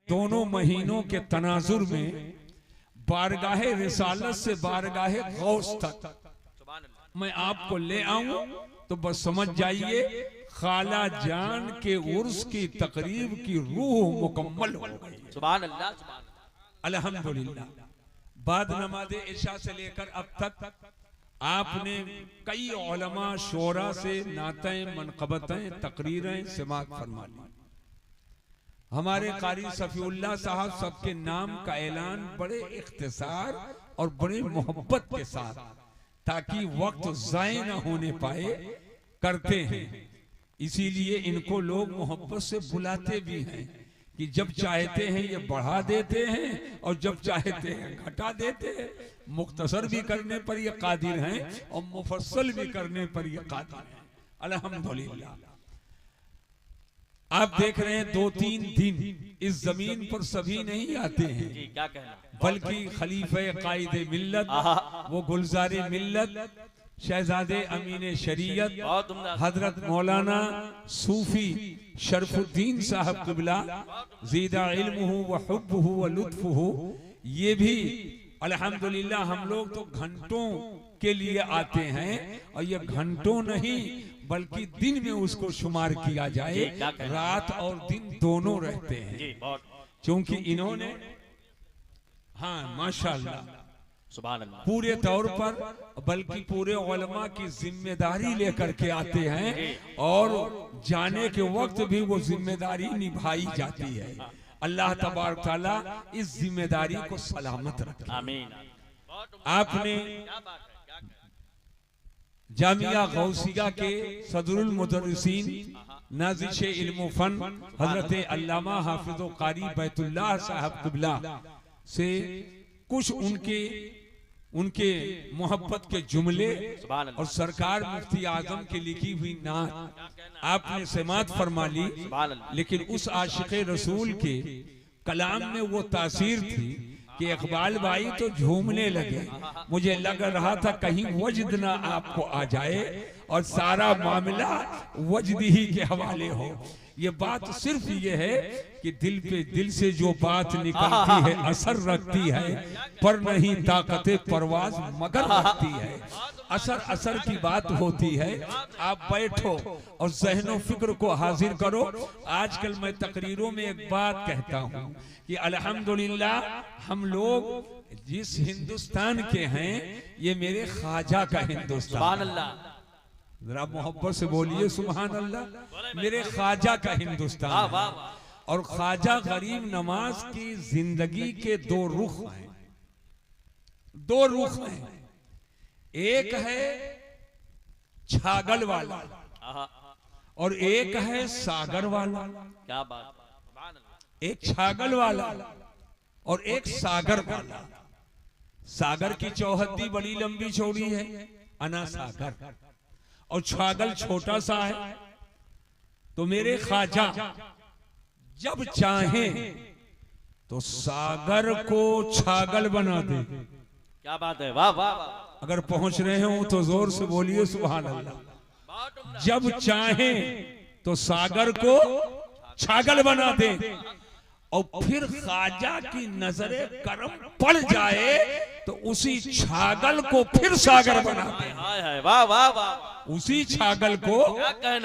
दोनों महीनों के तनाजुर में बारगाहे रिसालत से बारगाहे गौस तक मैं आपको ले आऊं तो बस समझ जाइए खाला जान के उर्स की तकरीब की रूह मुकम्मल हो गई। सुभान अल्लाह, सुभान अल्हम्दुलिल्लाह। बाद नमाज़े इशा से लेकर अब तक आपने कई उलमा शोरा से नातें मनक़बतें तकरीरें समाअत फरमा ली। हमारे कारी सफीउल्लाह साहब सबके नाम का ऐलान बड़े इख्तिसार और बड़े मोहब्बत के साथ, ताकि वक्त ज़ाय न होने पाए, करते हैं। इसीलिए इनको लोग मोहब्बत से बुलाते भी हैं कि जब चाहते हैं ये बढ़ा देते हैं और जब चाहते हैं घटा देते हैं। मुख्तसर भी करने पर ये कादिर हैं और मुफस्सल भी करने पर ये कादिर हैं। अल्हम्दुलिल्लाह। आप देख रहे हैं 2-3 दिन इस जमीन पर सभी नहीं आते हैं, क्या कहना, बल्कि खलीफे कायदे मिल्लत, वो गुलजारे मिल्लत, शहजादे अमीने शरीयत हजरत मौलाना सूफी शरफुद्दीन साहब क़िबला ज़ीदा इल्मुहु व हुब्बुहु व लुत्फुहु, ये भी अल्हम्दुलिल्लाह हम लोग तो घंटों के लिए आते हैं और ये घंटों नहीं बल्कि दिन में उसको शुमार किया जाए, रात और दिन दोनों रहते हैं। क्योंकि इन्होंने माशाअल्लाह सुभान अल्लाह पूरे तौर पर बल्कि पूरे उलमा की जिम्मेदारी लेकर के आते हैं और जाने के वक्त भी वो जिम्मेदारी निभाई जाती है। अल्लाह तबारक तआला इस जिम्मेदारी को सलामत रखे, आमीन। आपने जामिया गौसिया के सदरुल मुदर्रिसीन नाज़िश इल्म फन हजरत अल्लामा हाफिज़ कारी बैतुल्लाह साहब क़िबला से कुछ उनके मोहब्बत के जुमले और सरकार मुफ्ती आजम की लिखी हुई नात आपने समाअत फरमा ली। लेकिन उस आशिक़े रसूल के कलाम में वो तासीर थी कि इकबाल भाई तो झूमने लगे। मुझे लग रहा था कहीं वजद ना आपको आ जाए और सारा मामला वजद ही के हवाले हो। ये बात सिर्फ ये है कि दिल पे दिल से जो बात निकलती है असर रखती है, पर नहीं ताकते परवाज मगर रखती है। असर असर की बात होती है। आप बैठो और ज़हनो फिक्र को हाजिर करो। आजकल मैं तकरीरों में एक बात कहता हूँ कि अल्हम्दुलिल्लाह हम लोग जिस हिंदुस्तान के हैं ये मेरे ख्वाजा का हिंदुस्तान। सुभान अल्लाह, जरा मोहब्बत से बोलिए सुभान अल्लाह। मेरे ख्वाजा का हिंदुस्तान है। और ख्वाजा गरीब नवाज की जिंदगी के दो रुख हैं, दो रुख हैं। एक है छागल वाला और एक है सागर वाला। क्या बात, एक छागल वाला और एक सागर वाला। सागर की चौहद्दी बड़ी लंबी चौड़ी है, अना सागर, और छागल छोटा सा है। तो मेरे ख्वाजा जब चाहे तो सागर को छागल बना दे। क्या बात है, वाह वाह। अगर पहुंच रहे हो तो जोर से बोलिए सुभान अल्लाह। जब चाहे तो सागर को छागल बना दे और फिर ख्वाजा की नजरे करम पड़ जाए तो उसी छागल को फिर सागर बना दे। वाह वाह वाह। उसी छागल को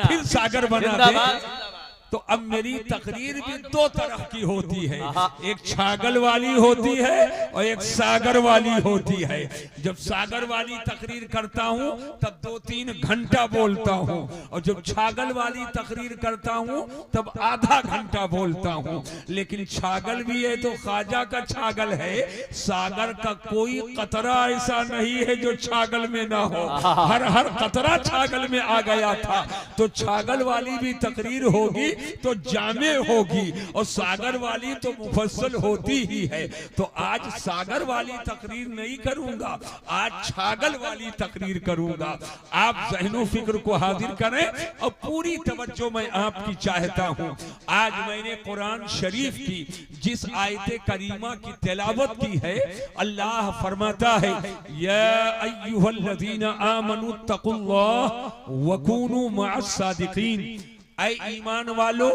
फिर सागर बना दे। तो अब मेरी तकरीर भी दो तरह की होती है, एक छागल वाली होती है और एक सागर वाली होती है। जब सागर वाली तकरीर करता हूँ तब 2-3 घंटा बोलता हूँ और जब छागल वाली तकरीर करता हूँ तब आधा घंटा बोलता हूँ। लेकिन छागल भी है तो ख्वाजा का छागल है, सागर का कोई कतरा ऐसा नहीं है जो छागल में ना हो। हर कतरा छागल में आ गया था। तो छागल वाली भी तकरीर होगी तो जामे होगी और सागर वाली तो मुफस्सल होती ही है। तो आज सागर वाली तकरीर नहीं करूंगा, आज छागल वाली तकरीर करूंगा। आप ज़हनो फिक्र को हाजिर करें और पूरी तवज्जो मैं आपकी चाहता हूं। आज मैंने कुरान शरीफ की जिस आयत करीमा की तिलावत की है, अल्लाह फरमाता है या अय्युहल्लज़ीना आमनू तक़ुल्लाह व कूनू मअस सादिकीन। ऐ ईमान वालो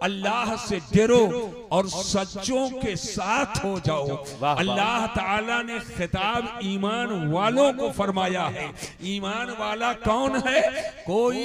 अल्लाह से डरो और सच्चों के साथ हो जाओ। अल्लाह ताला ने खिताब ईमान वालों को फरमाया है। ईमान वाला कौन है? कोई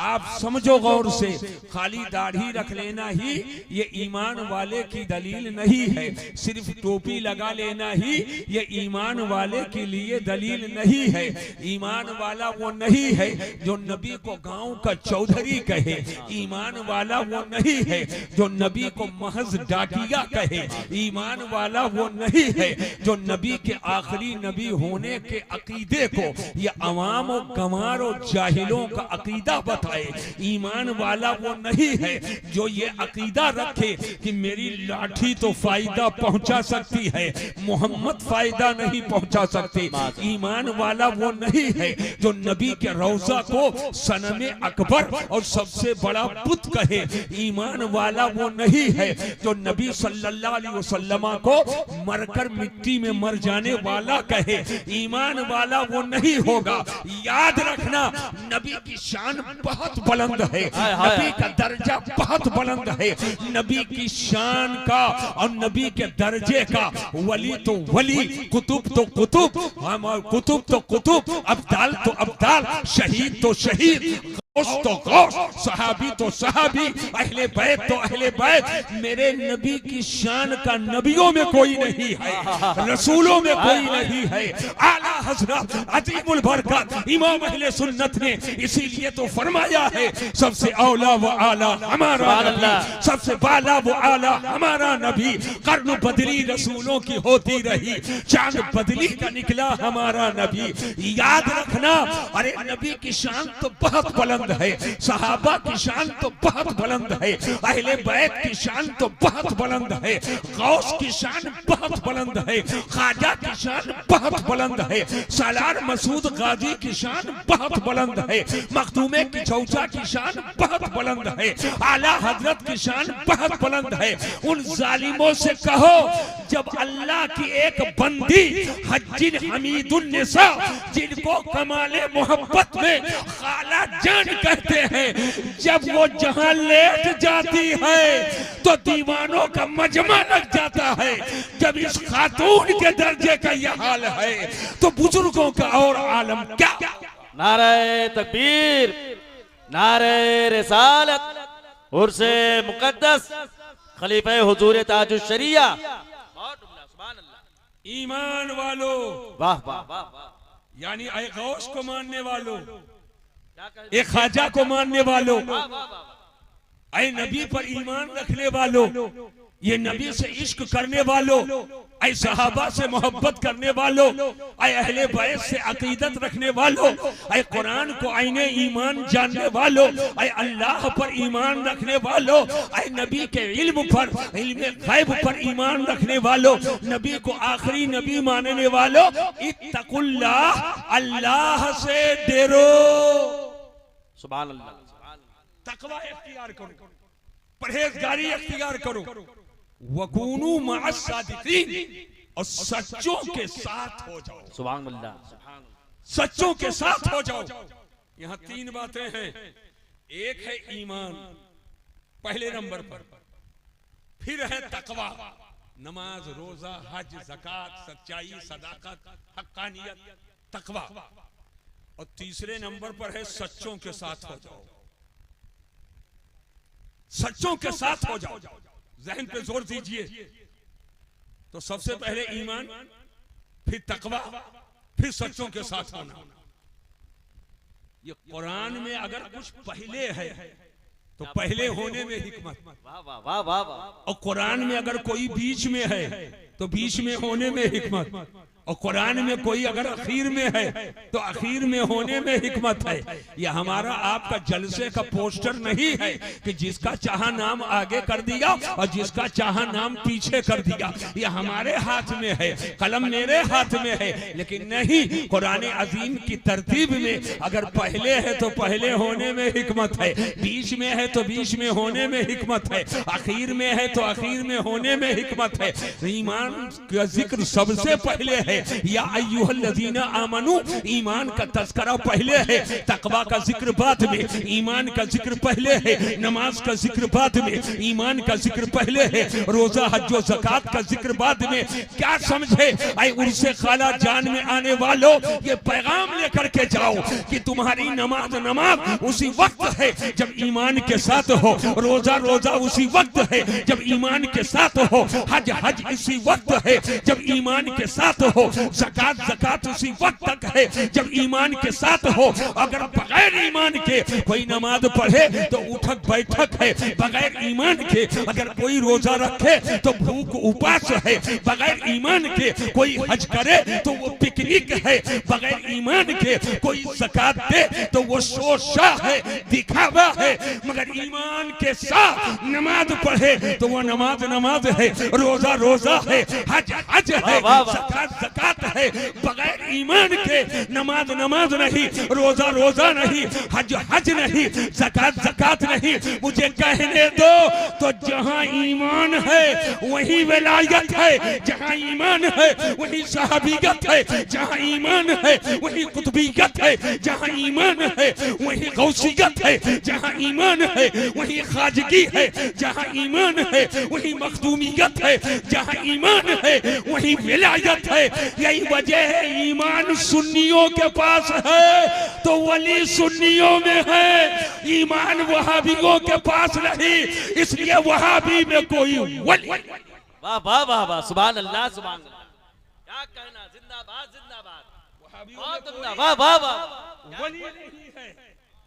आप समझो गौर से, खाली दाढ़ी रख लेना ही ये ईमान वाले की दलील नहीं है। सिर्फ टोपी लगा लेना ही ये ईमान वाले के लिए दलील नहीं है। ईमान वाला वो नहीं है जो नबी को गांव का चौधरी कहे। ईमान वाला वो नहीं है जो नबी को महज डाकिया कहे। ईमान वाला वो नहीं है जो नबी के आखिरी नबी होने के अकीदे को या अवाम और गंवार और जाहिलों का अकीदा बताए। ईमान वाला वो नहीं है जो ये अकीदा रखे कि मेरी लाठी तो फायदा पहुंचा सकती है, मोहम्मद फायदा नहीं पहुंचा सकते। ईमान वाला वो नहीं है जो नबी के रौजा को सनमे अकबर और सबसे बड़ा बुत कहे। ईमान वाला वो नहीं है जो नबी सल्लल्लाहु अलैहि वसल्लम को मरकर मिट्टी में मर जाने वाला कहे। ईमान वाला वो नहीं होगा। याद रखना, नबी की शान बहुत बुलंद है, नबी का दर्जा बहुत बुलंद है। नबी की शान का और नबी के दर्जे का वली तो वली, कुतुब तो कुतुब, कुतुब तो कुतुब, अब्दाल तो अब्दाल, शहीद तो शहीद, गौस तो गौस, सहाबी तो सहाबी, अहले बैत तो अहले बैत। मेरे नबी की शान का नबियों में कोई नहीं है, रसूलों में कोई नहीं है। आला हजरत अजीमुल बरकत इमाम अहले सुन्नत ने इसीलिए तो फरमाया है, सबसे औला व आला हमारा नबी, सबसे बाला व आला हमारा नबी। कर्न बदली रसूलों की होती रही, चांद बदली का निकला हमारा नबी। याद रखना, अरे नबी की शान तो बहुत बुलंद है, सहाबा की शान तो बहुत बुलंद है, अहले बैत की शान तो बहुत बुलंद है, गौस की शान बहुत बुलंद है, ख्वाजा की शान बहुत बुलंद है, सालार मसूद गाजी की शान बहुत बुलंद है, मखदूमे की चौचा की शान बहुत बुलंद है, आला हजरत की शान बहुत बुलंद है। उन जालिमों से कहो, जब अल्लाह की एक बंदी हज्जिन हमीदुन निसा, जिनको कमाले मोहब्बत में खाला जान कहते हैं, जब वो जहां लेट जाती है तो दीवानों का मजमा लग जाता है। जब इस खातून के दर्जे का यह हाल है तो बुजुर्गों का और आलम क्या। नारे तकबीर, नारे रिसालत, उर्से मुकद्दस, खलीफे हुजूर ताजुश शरिया। ईमान वालों, वाह वाह वाह वाह, यानी ऐ गौस को मानने वालों, एक ख्वाजा को मानने वालों, ऐ नबी पर ईमान रखने वालों, ये नबी से इश्क करने वालों, ऐ सहाबा से मोहब्बत करने वालों, ऐ अहले बैत से अकीदत रखने वालों, ऐ कुरान को आईने ईमान जानने वालों, ऐ अल्लाह पर ईमान रखने वालों, ऐ नबी के इल्म पर, इल्म गैब पर ईमान रखने वालों, नबी को आखिरी नबी मानने वालों, इत्तकुल्लाह, अल्लाह से डरो। सुभान अल्लाह। तकवा इख्तियार करो, परहेजगारी इख्तियार करो, वकूनू मअस सादिकीन, और सच्चों के साथ हो जाओ। सुभान अल्लाह, सच्चों के साथ हो जाओ। यहाँ तीन बातें हैं। एक है ईमान पहले नंबर पर, फिर है तकवा, नमाज रोजा हज ज़कात सच्चाई सदाकत हक्कानियत तकवा, और तीसरे नंबर पर है सच्चों के साथ हो जाओ। सच्चों के साथ हो जाओ, जहन पे जोर दीजिए। तो सबसे पहले ईमान, फिर तकवा, फिर सच्चों के साथ होना। ये कुरान में अगर कुछ पहले है तो पहले होने में हिकमत, वाह वाह वाह वाह वाह, और कुरान में अगर कोई बीच में है तो बीच में होने में हिकमत, और कुरान में कोई अगर अखीर में है तो अखीर में होने में हिकमत है। यह हमारा आपका जलसे का पोस्टर नहीं है कि जिसका चाहा नाम आगे कर दिया और जिसका चाहा नाम पीछे कर दिया। यह हमारे हाथ में है, कलम मेरे हाथ में है, लेकिन नहीं, कुरान अजीम की तरतीब में अगर पहले है तो पहले होने में हिकमत है, बीच में है तो बीच में होने में हिकमत है, आखिर में है तो आखिर में होने में हिकमत है। ईमान का जिक्र सबसे पहले है, या अय्युहल्लज़ीना आमनू, ईमान का तज़किरा पहले है, तकवा का जिक्र बाद में, ईमान का जिक्र पहले है, नमाज का जिक्र बाद में, ईमान का जिक्र पहले है, रोजा हज और ज़कात का जिक्र बाद में। क्या समझे ऐ उर्से खाला जान में आने वालों, ये पैगाम लेकर के जाओ कि तुम्हारी नमाज उसी वक्त है जब ईमान के साथ हो, रोजा उसी वक्त है जब ईमान के साथ हो, हज इसी वक्त है जब ईमान के साथ हो, ज़कात उसी वक्त तक है जब ईमान के साथ हो। अगर बगैर ईमान के कोई नमाज पढ़े तो उठक बैठक है, बगैर ईमान के अगर कोई रोजा रखे तो भूख उपास है, बगैर ईमान के कोई हज करे तो वो पिकनिक है, बगैर ईमान के कोई ज़कात दे तो वो शोशा है, दिखावा है, मगर ईमान के साथ नमाज पढ़े तो वो नमाज है, रोजा है, हज है, ज़कात है। बगैर ईमान के नमाज नहीं, रोजा नहीं, हज नहीं, ज़कात नहीं। मुझे कहने दो तो जहां ईमान है वही विलायत है, जहां ईमान है वही सहाबियत है, जहां ईमान है वही कुतुबियत है, जहां ईमान है वही गौसियत है, जहां ईमान है वही खाजगी है, जहां ईमान है वही मखदूमियत है, जहां ईमान है वही विलायत है। यही वजह है ईमान सुन्नियों के पास है तो वली सुन्नियों में है, ईमान वहाबियों के पास नहीं, इसलिए वहाबी में कोई वली। वाह वाह वाह वाह, सुभान अल्लाह सुभान अल्लाह, क्या कहना, जिंदाबाद जिंदाबाद, बहुत उम्दा, वाह वाह वाह, वली नहीं है,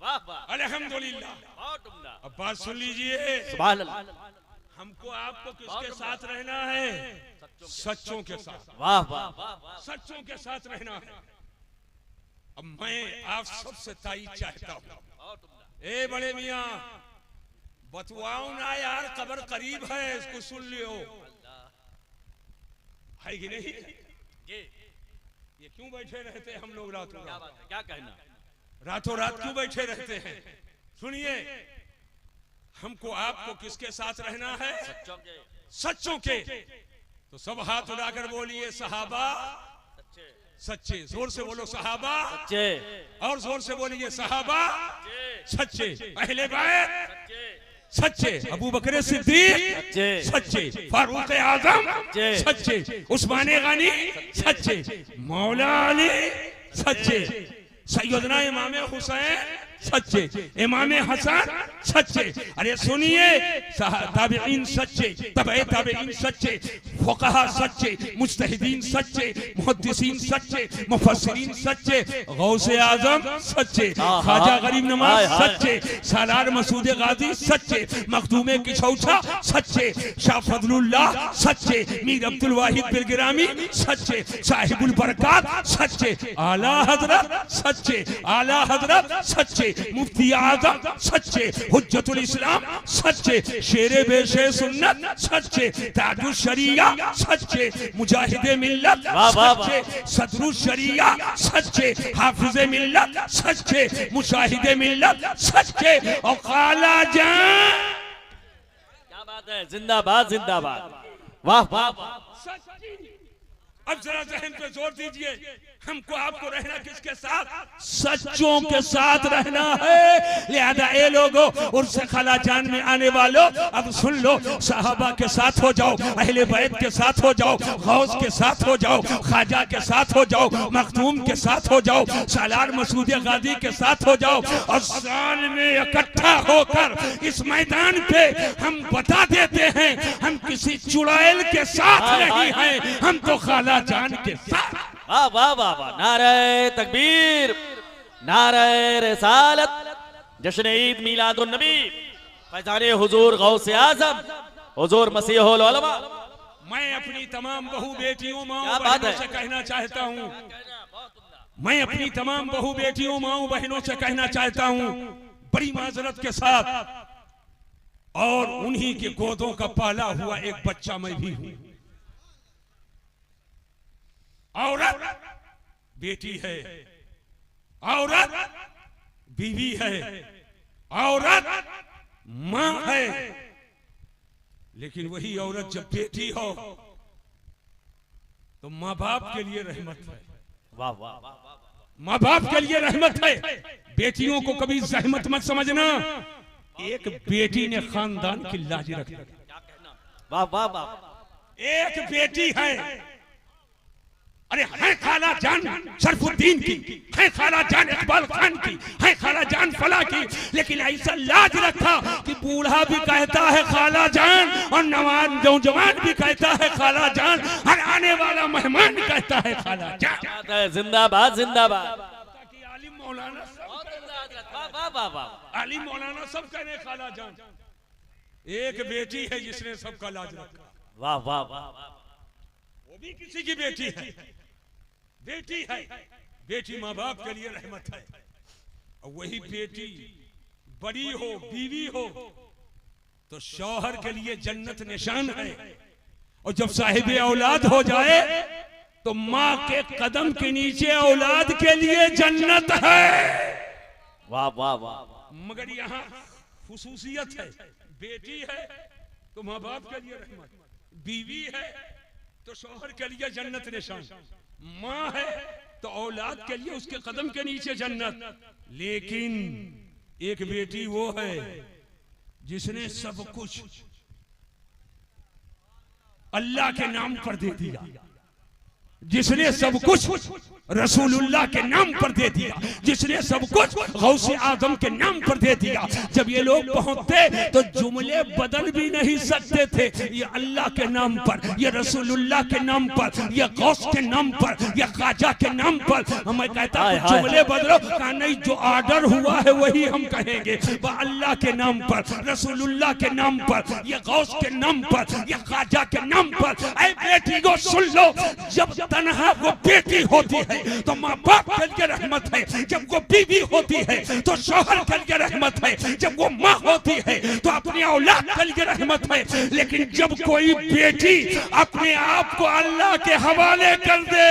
वाह वाह, अल्हम्दुलिल्लाह, बहुत उम्दा। अब बात सुन लीजिए, सुभान अल्लाह, हमको आपको किसके साथ रहना है? सच्चों के साथ, वाह वाह वाह, सच्चों के साथ रहना है। अब मैं आप सबसे ताईद चाहता हूँ, ए बड़े मियाँ बतवाओ ना यार, कब्र करीब है, इसको सुन लियो, है कि नहीं? ये क्यों बैठे रहते हैं हम लोग रातों रात? क्या कहना, रातों रात क्यों बैठे रहते हैं? सुनिए, हमको आपको किसके साथ रहना है? सच्चों के। तो सब हाथ उठाकर बोलिए सहाबा सच्चे, जोर से बोलो सहाबा सच्चे, और जोर से बोलिए सहाबा सच्चे, अहले बैत सच्चे, अबू बकर सिद्दीक सच्चे, फारूक आजम सच्चे, उस्मान गनी सच्चे, मौला अली सच्चे, सैयदना इमाम हुसैन सच्चे, इमाम हसन सच्चे। अरे सुनिए, ताबईन सच्चे, तबे ताबईन सच्चे, फुक़हा सच्चे, मुज्तहिदीन सच्चे, मुहद्दिसीन सच्चे, मुफस्सिरीन सच्चे, गौसे आजम सच्चे, ख्वाजा गरीब नवाज सच्चे, सालार मसूद गाजी सच्चे, मखदूमे किछौछा सच्चे, शाह फजलुल्लाह सच्चे, मीर अब्दुल वाहिद बिलगिरामी सच्चे, साहिबुल बरकात सच्चे, आला हजरत सच्चे, आला हजरत सच्चे, मुफ्ती आजम सच्चे, हुज्जतुल इस्लाम सच्चे, शेरे बेशे सुन्नत सच्चे, ताजुल शरिया सच्चे, मुजाहिदे मिल्लत सच्चे, सदरुल शरिया सच्चे, हाफिजे मिल्लत सच्चे, मुशाहिदे मिल्लत सच्चे, और काला जान, क्या बात है, जिंदाबाद जिंदाबाद, वाह वाह वाह। अब जरा जहन पे जोर दीजिए, हमको आपको रहना किसके साथ? सच्चों के साथ रहना है। लिहाजा ए लोगों, उर्से खाला जान में आने वालों, अब सुन लो, सहाबा के साथ हो जाओ, अहले बैत के साथ हो जाओ, गौस के साथ हो जाओ, ख्वाजा के साथ हो जाओ, मखदूम के साथ हो जाओ, सालार मसूद गाजी के साथ हो जाओ, और साल में इकट्ठा होकर इस मैदान पे हम बता देते हैं, हम किसी चुड़ैल के साथ नहीं हैं, हम तो खाला जान के साथ। वाह वाह वाह वाह, नारे तकबीर, नारे रिसालत, जश्न ईद मिलादुन नबी, फैजाने हुजूर गौसे आजम, हुजूर मसीहुल उलमा। मैं अपनी तमाम बहू बेटियों माओ क्या बात बहनों है? से कहना चाहता हूँ, मैं अपनी तमाम बहू बेटियों माओ बहनों से कहना चाहता हूँ, बड़ी माजरत के साथ, और उन्हीं के गोदों का पाला हुआ एक बच्चा मैं भी हूँ। औरत बेटी है, औरत बीवी है, औरत मां है, लेकिन वही औरत जब बेटी हो तो माँ बाप के लिए रहमत है। वाह वाह वाह वाह। माँ बाप के लिए रहमत है। बेटियों को कभी जहमत मत समझना। एक बेटी ने खानदान की लाज रखी। वाह वाह वाह। एक बेटी है, अरे है खाला जान शरफुद्दीन की, है खाला जान इकबाल खान की, है खाला जान फला की, लेकिन ऐसा लाज रखा कि बूढ़ा भी कहता है खाला जान और नौजवान भी कहता है खाला जान, हर आने वाला मेहमान भी कहता है खाला जान। जिंदाबाद जिंदाबाद। आलिम मौलाना वाह वाह वाह। आलिम मौलाना सब कह रहे खाला जान। एक बेटी है जिसने सबका लाज रखा। वाह वाह वाह। वो भी किसी की बेटी है, बेटी है। बेटी माँ बाप के लिए रहमत है। और वही बेटी बड़ी हो, बीवी हो, तो शौहर के लिए जन्नत निशान है। और जब साहिब औलाद हो जाए तो माँ के कदम के नीचे औलाद के लिए जन्नत है। वाह वाह वाह। मगर यहाँ खुसूसियत है, बेटी है तो माँ बाप के लिए रहमत, बीवी है तो शौहर के लिए जन्नत निशान, माँ है तो औलाद के लिए उसके कदम के नीचे जन्नत। लेकिन एक बेटी वो है जिसने सब कुछ अल्लाह के नाम पर दे दिया, जिसने सब कुछ रसूलुल्लाह के नाम पर दे दिया, जिसने सब कुछ गौसे आजम के नाम पर दे दिया। जब ये लोग पहुंचते तो जुमले बदल भी नहीं सकते थे। ये अल्लाह के नाम पर, ये रसूलुल्लाह के नाम पर, ये गौस के नाम पर, ये ख्वाजा के नाम पर। मैं कहता हूं जुमले बदलो, कहा नहीं, जो ऑर्डर हुआ है वही हम कहेंगे। वह अल्लाह के नाम पर, रसूलुल्लाह के नाम पर, ये गौस के नाम पर, ये ख्वाजा के नाम पर। ऐ बेटी को सुन लो, जब तन्हा वो बेटी होती है तो माँ बाप के लिए रहमत है, जब वो बीवी होती है तो शौहर के लिए रहमत है, जब वो माँ होती है तो अपनी औलाद के लिए रहमत है। लेकिन जब कोई बेटी अपने आप को अल्लाह के हवाले कर दे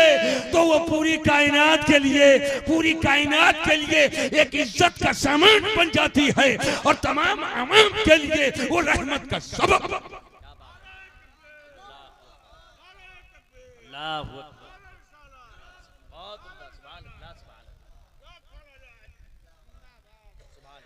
तो वो पूरी कायनात के लिए, पूरी कायनात के लिए एक इज्जत का सामान बन जाती है और तमाम अवाम के लिए वो रहमत का सबब।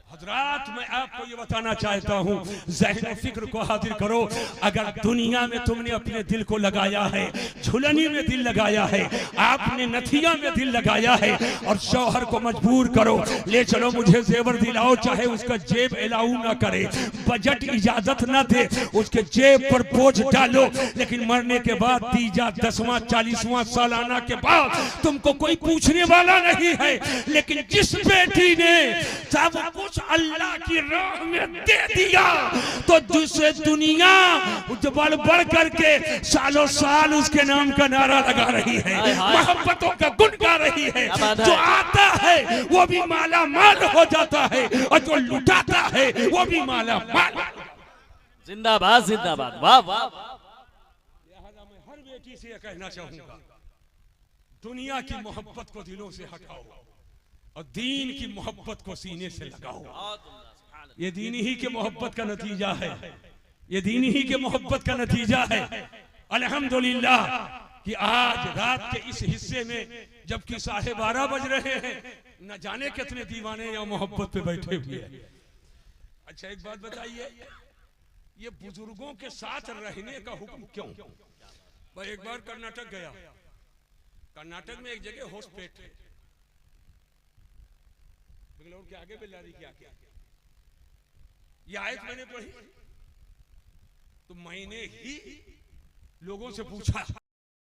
हजरात, मैं आपको ये बताना चाहता हूँ, ज़हन फिक्र को हाजिर करो। अगर दुनिया में तुमने अपने दिल को लगाया है, झुलनी में दिल लगाया है, आपने नथिया में दिल लगाया है और शौहर को मजबूर करो, ले चलो मुझे जेवर दिलाओ, चाहे उसका जेब अलाउ ना करे, बजट इजाजत ना दे, उसके जेब पर बोझ डालो, लेकिन मरने के बाद तीजा 10वां 40वां सालाना के बाद तुमको कोई पूछने वाला नहीं है। लेकिन जिस बेटी ने सब कुछ अल्लाह की राह में दे दिया तो दूसरे दुनिया बढ़ बढ़ करके सालों साल उसके नाम का नारा लगा रही है, मोहब्बतों का गुण गा रही है। जो आता है वो भी माला माल हो जाता है और जो लुटाता है वो भी माला माल। जिंदाबाद जिंदाबाद। वाह वाह। लिहाजा मैं हर बेटी से यह कहना चाहूंगा, दुनिया की मोहब्बत को दिलों से हटाओ और दीन की मोहब्बत को सीने से लगाओ। ये दीन ही के मोहब्बत का नतीजा है, ये दीन ही के मोहब्बत का नतीजा है। अल्हम्दुलिल्लाह कि आज रात के इस हिस्से में जबकि 12:30 बज रहे हैं, न जाने कितने दीवाने या मोहब्बत पे बैठे हुए हैं। अच्छा एक बात बताइए, ये बुजुर्गों के साथ रहने का हुक्म क्यों? मैं एक बार कर्नाटक गया, कर्नाटक में एक जगह होस्पेट है, बेंगलोर के आगे बेल्लारी के आगे। ये आयत मैंने पढ़ी तो मैंने ही लोगों से पूछा